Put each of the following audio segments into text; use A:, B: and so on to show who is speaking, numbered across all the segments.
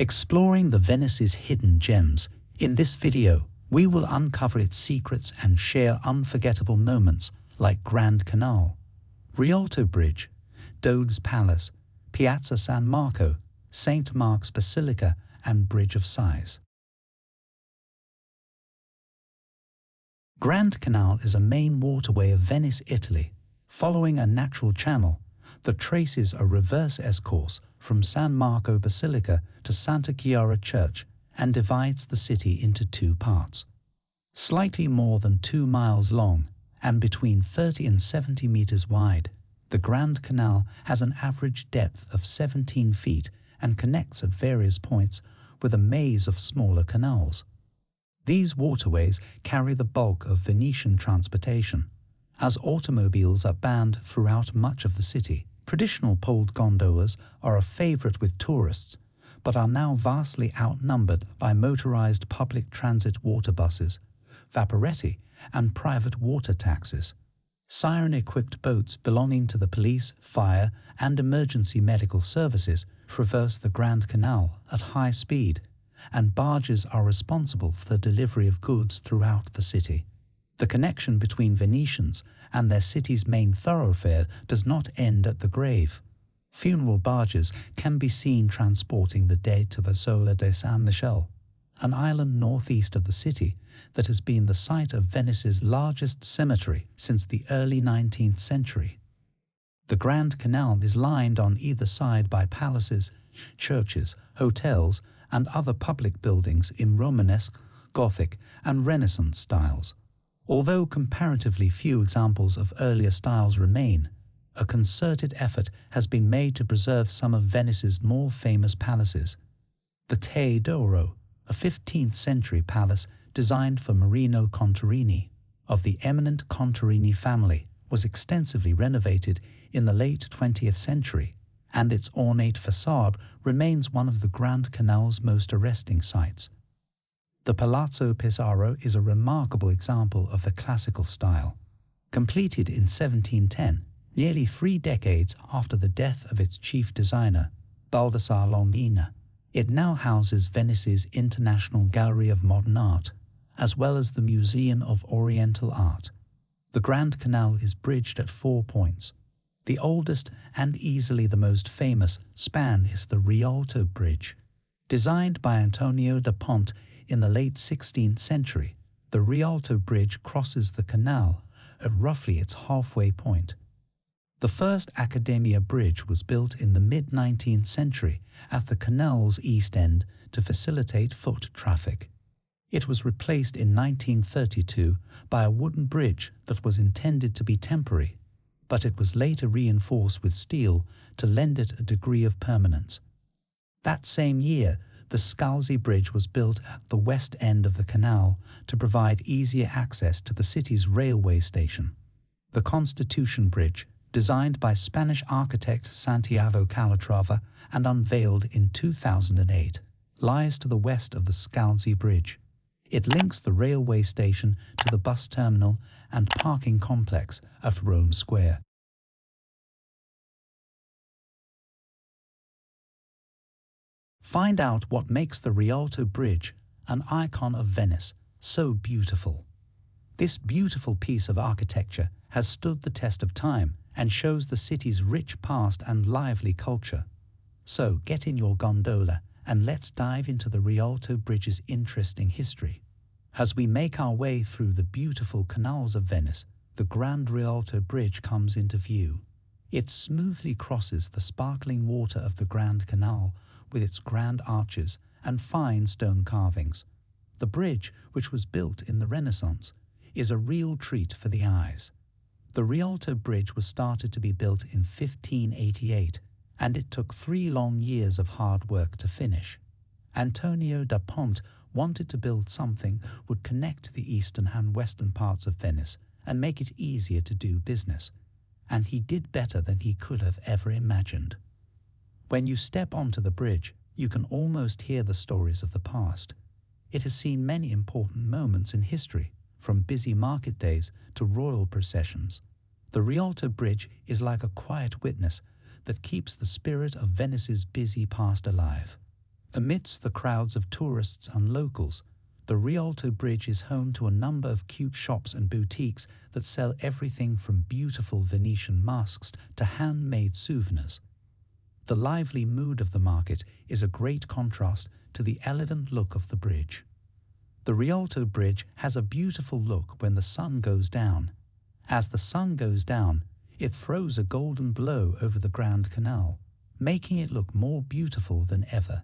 A: Exploring the Venice's hidden gems, in this video, we will uncover its secrets and share unforgettable moments like Grand Canal, Rialto Bridge, Doge's Palace, Piazza San Marco, St. Mark's Basilica, and Bridge of Sighs. Grand Canal is a main waterway of Venice, Italy. Following a natural channel that traces a reverse S-course from San Marco Basilica to Santa Chiara Church and divides the city into two parts. Slightly more than 2 miles long and between 30 and 70 meters wide, the Grand Canal has an average depth of 17 feet and connects at various points with a maze of smaller canals. These waterways carry the bulk of Venetian transportation, as automobiles are banned throughout much of the city. Traditional poled gondolas are a favorite with tourists, but are now vastly outnumbered by motorized public transit water buses, vaporetti, and private water taxis. Siren-equipped boats belonging to the police, fire, and emergency medical services traverse the Grand Canal at high speed, and barges are responsible for the delivery of goods throughout the city. The connection between Venetians and their city's main thoroughfare does not end at the grave. Funeral barges can be seen transporting the dead to the Isola de San Michele, an island northeast of the city that has been the site of Venice's largest cemetery since the early 19th century. The Grand Canal is lined on either side by palaces, churches, hotels, and other public buildings in Romanesque, Gothic, and Renaissance styles. Although comparatively few examples of earlier styles remain, a concerted effort has been made to preserve some of Venice's more famous palaces. The Te d'Oro, a 15th century palace designed for Marino Contarini, of the eminent Contarini family, was extensively renovated in the late 20th century, and its ornate facade remains one of the Grand Canal's most arresting sights. The Palazzo Pesaro is a remarkable example of the classical style. Completed in 1710, nearly 3 decades after the death of its chief designer, Baldassare Longina, it now houses Venice's International Gallery of Modern Art, as well as the Museum of Oriental Art. The Grand Canal is bridged at 4 points. The oldest and easily the most famous span is the Rialto Bridge. Designed by Antonio da Ponte in the late 16th century, the Rialto Bridge crosses the canal at roughly its halfway point. The first Accademia Bridge was built in the mid-19th century at the canal's east end to facilitate foot traffic. It was replaced in 1932 by a wooden bridge that was intended to be temporary, but it was later reinforced with steel to lend it a degree of permanence. That same year, the Scalzi Bridge was built at the west end of the canal to provide easier access to the city's railway station. The Constitution Bridge, designed by Spanish architect Santiago Calatrava and unveiled in 2008, lies to the west of the Scalzi Bridge. It links the railway station to the bus terminal and parking complex at Rome Square. Find out what makes the Rialto Bridge, an icon of Venice, so beautiful. This beautiful piece of architecture has stood the test of time and shows the city's rich past and lively culture. So get in your gondola and let's dive into the Rialto Bridge's interesting history. As we make our way through the beautiful canals of Venice, the Grand Rialto Bridge comes into view. It smoothly crosses the sparkling water of the Grand Canal with its grand arches and fine stone carvings. The bridge, which was built in the Renaissance, is a real treat for the eyes. The Rialto Bridge was started to be built in 1588, and it took 3 long years of hard work to finish. Antonio da Ponte wanted to build something that would connect the eastern and western parts of Venice and make it easier to do business, and he did better than he could have ever imagined. When you step onto the bridge, you can almost hear the stories of the past. It has seen many important moments in history, from busy market days to royal processions. The Rialto Bridge is like a quiet witness that keeps the spirit of Venice's busy past alive. Amidst the crowds of tourists and locals, the Rialto Bridge is home to a number of cute shops and boutiques that sell everything from beautiful Venetian masks to handmade souvenirs. The lively mood of the market is a great contrast to the elegant look of the bridge. The Rialto Bridge has a beautiful look when the sun goes down. As the sun goes down, it throws a golden glow over the Grand Canal, making it look more beautiful than ever.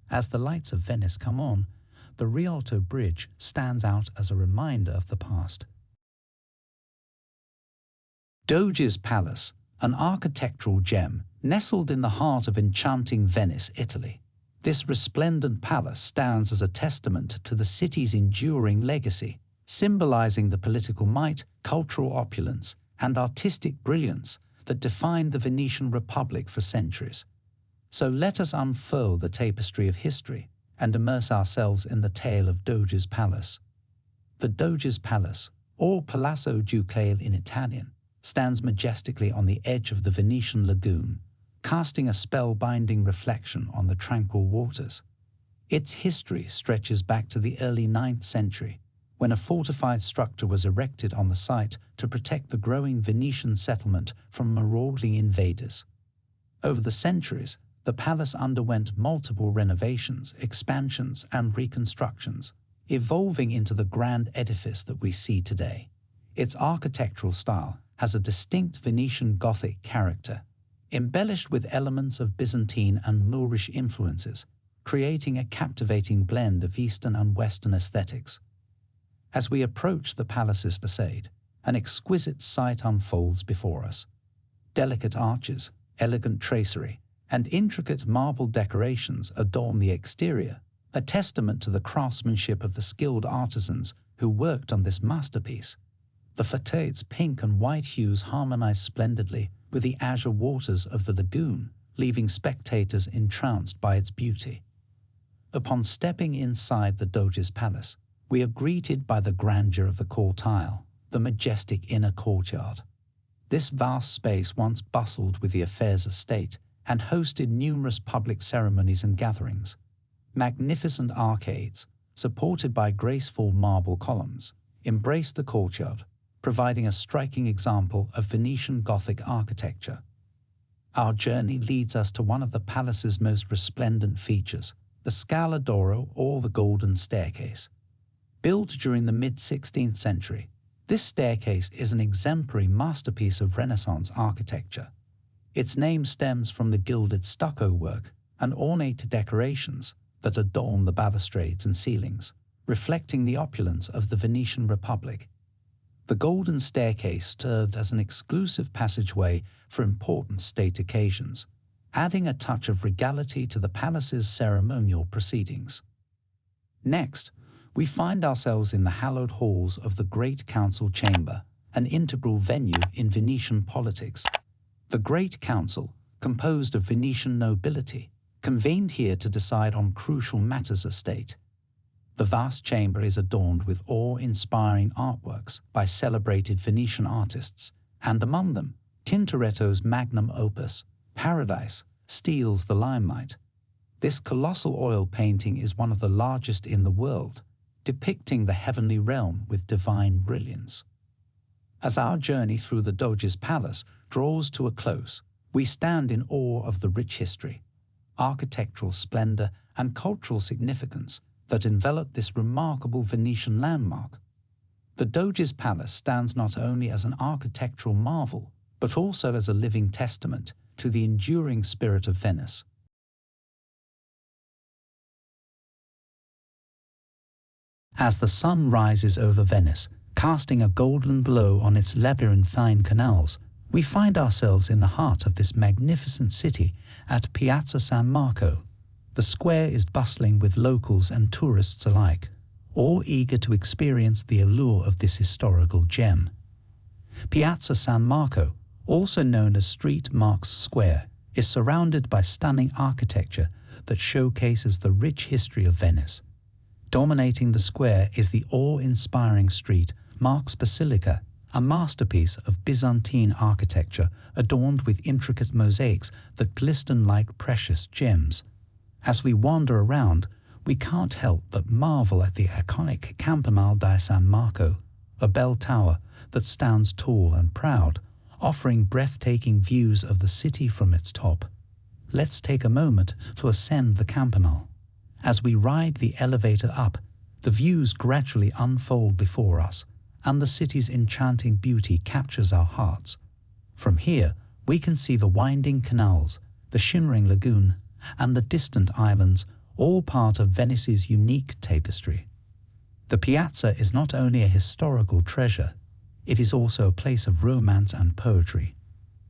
A: As the lights of Venice come on, the Rialto Bridge stands out as a reminder of the past. Doge's Palace, an architectural gem nestled in the heart of enchanting Venice, Italy. This resplendent palace stands as a testament to the city's enduring legacy, symbolizing the political might, cultural opulence, and artistic brilliance that defined the Venetian Republic for centuries. So let us unfurl the tapestry of history and immerse ourselves in the tale of Doge's Palace. The Doge's Palace, or Palazzo Ducale in Italian, stands majestically on the edge of the Venetian lagoon, casting a spellbinding reflection on the tranquil waters. Its history stretches back to the early 9th century, when a fortified structure was erected on the site to protect the growing Venetian settlement from marauding invaders. Over the centuries, the palace underwent multiple renovations, expansions, and reconstructions, evolving into the grand edifice that we see today. Its architectural style has a distinct Venetian Gothic character, embellished with elements of Byzantine and Moorish influences, creating a captivating blend of Eastern and Western aesthetics. As we approach the palace's facade, an exquisite sight unfolds before us. Delicate arches, elegant tracery, and intricate marble decorations adorn the exterior, a testament to the craftsmanship of the skilled artisans who worked on this masterpiece. The façade's pink and white hues harmonize splendidly with the azure waters of the lagoon, leaving spectators entranced by its beauty. Upon stepping inside the Doge's Palace, we are greeted by the grandeur of the cortile, the majestic inner courtyard. This vast space once bustled with the affairs of state and hosted numerous public ceremonies and gatherings. Magnificent arcades, supported by graceful marble columns, embrace the courtyard, providing a striking example of Venetian Gothic architecture. Our journey leads us to one of the palace's most resplendent features, the Scala d'Oro, or the Golden Staircase. Built during the mid-16th century, this staircase is an exemplary masterpiece of Renaissance architecture. Its name stems from the gilded stucco work and ornate decorations that adorn the balustrades and ceilings, reflecting the opulence of the Venetian Republic. The Golden Staircase served as an exclusive passageway for important state occasions, adding a touch of regality to the palace's ceremonial proceedings. Next, we find ourselves in the hallowed halls of the Great Council Chamber, an integral venue in Venetian politics. The Great Council, composed of Venetian nobility, convened here to decide on crucial matters of state. The vast chamber is adorned with awe-inspiring artworks by celebrated Venetian artists, and among them, Tintoretto's magnum opus, Paradise, steals the limelight. This colossal oil painting is one of the largest in the world, depicting the heavenly realm with divine brilliance. As our journey through the Doge's Palace draws to a close, we stand in awe of the rich history, architectural splendor, and cultural significance that envelop this remarkable Venetian landmark. The Doge's Palace stands not only as an architectural marvel, but also as a living testament to the enduring spirit of Venice. As the sun rises over Venice, casting a golden glow on its labyrinthine canals, we find ourselves in the heart of this magnificent city at Piazza San Marco. The square is bustling with locals and tourists alike, all eager to experience the allure of this historical gem. Piazza San Marco, also known as Street Marks Square, is surrounded by stunning architecture that showcases the rich history of Venice. Dominating the square is the awe-inspiring street Marks Basilica, a masterpiece of Byzantine architecture adorned with intricate mosaics that glisten like precious gems. As we wander around, we can't help but marvel at the iconic Campanile di San Marco, a bell tower that stands tall and proud, offering breathtaking views of the city from its top. Let's take a moment to ascend the Campanile. As we ride the elevator up, the views gradually unfold before us, and the city's enchanting beauty captures our hearts. From here, we can see the winding canals, the shimmering lagoon, and the distant islands, all part of Venice's unique tapestry. The piazza is not only a historical treasure, it is also a place of romance and poetry.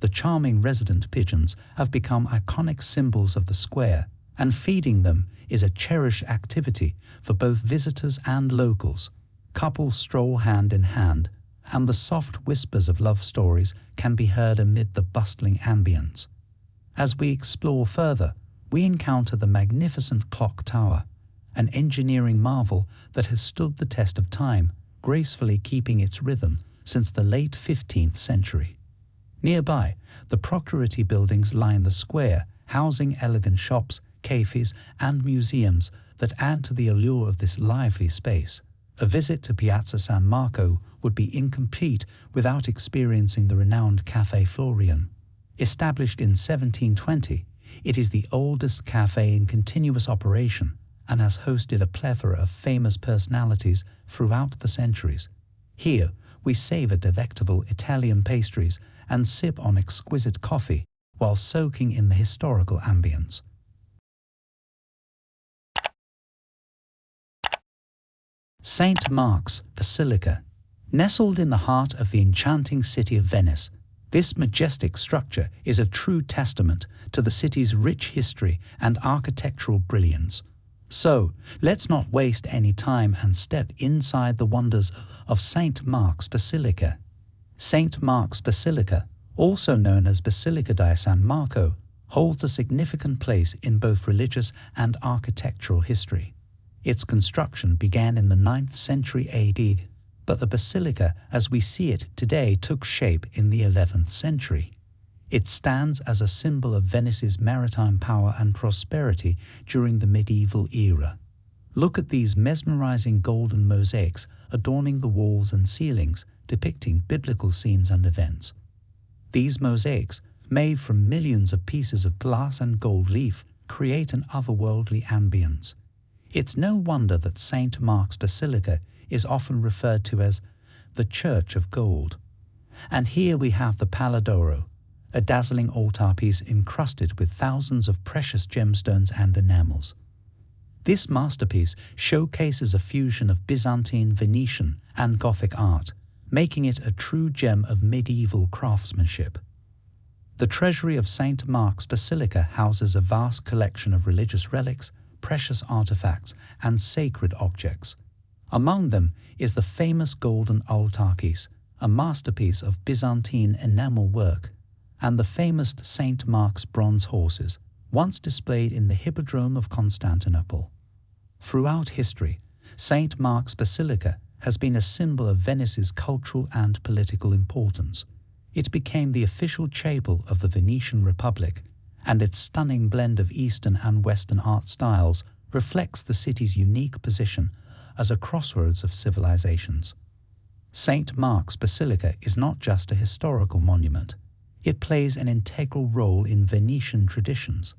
A: The charming resident pigeons have become iconic symbols of the square, and feeding them is a cherished activity for both visitors and locals. Couples stroll hand in hand, and the soft whispers of love stories can be heard amid the bustling ambience. As we explore further, we encounter the magnificent clock tower, an engineering marvel that has stood the test of time, gracefully keeping its rhythm since the late 15th century. Nearby, the Procuracy buildings line the square, housing elegant shops, cafes, and museums that add to the allure of this lively space. A visit to Piazza San Marco would be incomplete without experiencing the renowned Café Florian. Established in 1720, it is the oldest cafe in continuous operation and has hosted a plethora of famous personalities throughout the centuries. Here, we savor delectable Italian pastries and sip on exquisite coffee while soaking in the historical ambience. St. Mark's Basilica. Nestled in the heart of the enchanting city of Venice, this majestic structure is a true testament to the city's rich history and architectural brilliance. So, let's not waste any time and step inside the wonders of St. Mark's Basilica. St. Mark's Basilica, also known as Basilica di San Marco, holds a significant place in both religious and architectural history. Its construction began in the 9th century AD, but the basilica as we see it today took shape in the 11th century. It stands as a symbol of Venice's maritime power and prosperity during the medieval era. Look at these mesmerizing golden mosaics adorning the walls and ceilings, depicting biblical scenes and events. These mosaics, made from millions of pieces of glass and gold leaf, create an otherworldly ambience. It's no wonder that St. Mark's Basilica is often referred to as the Church of Gold. And here we have the Pala d'Oro, a dazzling altarpiece encrusted with thousands of precious gemstones and enamels. This masterpiece showcases a fusion of Byzantine, Venetian, and Gothic art, making it a true gem of medieval craftsmanship. The treasury of St. Mark's Basilica houses a vast collection of religious relics, precious artifacts, and sacred objects. Among them is the famous golden altarpiece, a masterpiece of Byzantine enamel work, and the famous St. Mark's bronze horses, once displayed in the Hippodrome of Constantinople. Throughout history, St. Mark's Basilica has been a symbol of Venice's cultural and political importance. It became the official chapel of the Venetian Republic, and its stunning blend of Eastern and Western art styles reflects the city's unique position as a crossroads of civilizations. St. Mark's Basilica is not just a historical monument. It plays an integral role in Venetian traditions.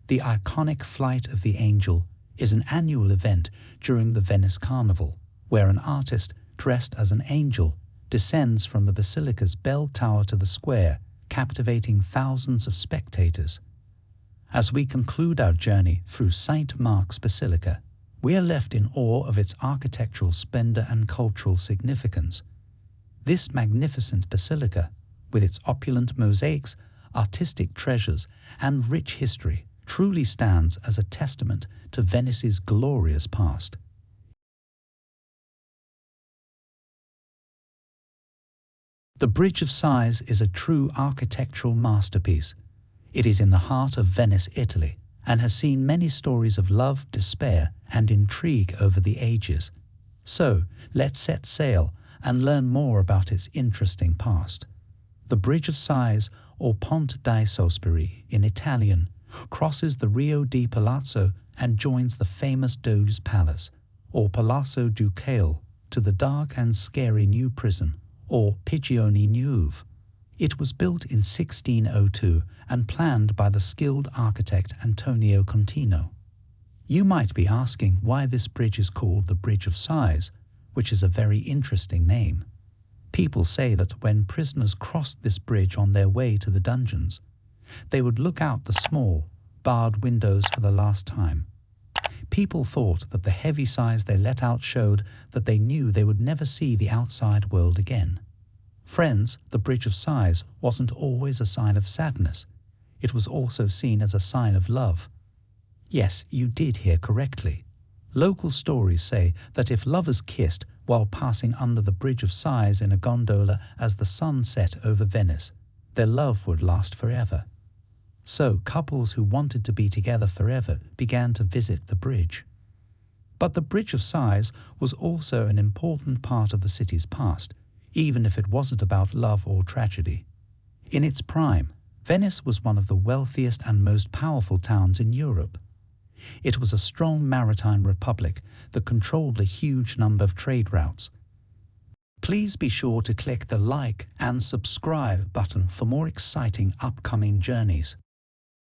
A: The iconic Flight of the Angel is an annual event during the Venice Carnival, where an artist dressed as an angel descends from the basilica's bell tower to the square, captivating thousands of spectators. As we conclude our journey through St. Mark's Basilica, we are left in awe of its architectural splendor and cultural significance. This magnificent basilica, with its opulent mosaics, artistic treasures, and rich history, truly stands as a testament to Venice's glorious past. The Bridge of Sighs is a true architectural masterpiece. It is in the heart of Venice, Italy, and has seen many stories of love, despair, and intrigue over the ages. So, let's set sail and learn more about its interesting past. The Bridge of Sighs, or Ponte dei Sospiri in Italian, crosses the Rio di Palazzo and joins the famous Doge's Palace, or Palazzo Ducale, to the dark and scary new prison, or Prigione Nuove. It was built in 1602 and planned by the skilled architect Antonio Contino. You might be asking why this bridge is called the Bridge of Sighs, which is a very interesting name. People say that when prisoners crossed this bridge on their way to the dungeons, they would look out the small, barred windows for the last time. People thought that the heavy sighs they let out showed that they knew they would never see the outside world again. Friends, the Bridge of Sighs wasn't always a sign of sadness. It was also seen as a sign of love. Yes, you did hear correctly. Local stories say that if lovers kissed while passing under the Bridge of Sighs in a gondola as the sun set over Venice, their love would last forever. So couples who wanted to be together forever began to visit the bridge. But the Bridge of Sighs was also an important part of the city's past, even if it wasn't about love or tragedy. In its prime, Venice was one of the wealthiest and most powerful towns in Europe. It was a strong maritime republic that controlled a huge number of trade routes. Please be sure to click the like and subscribe button for more exciting upcoming journeys.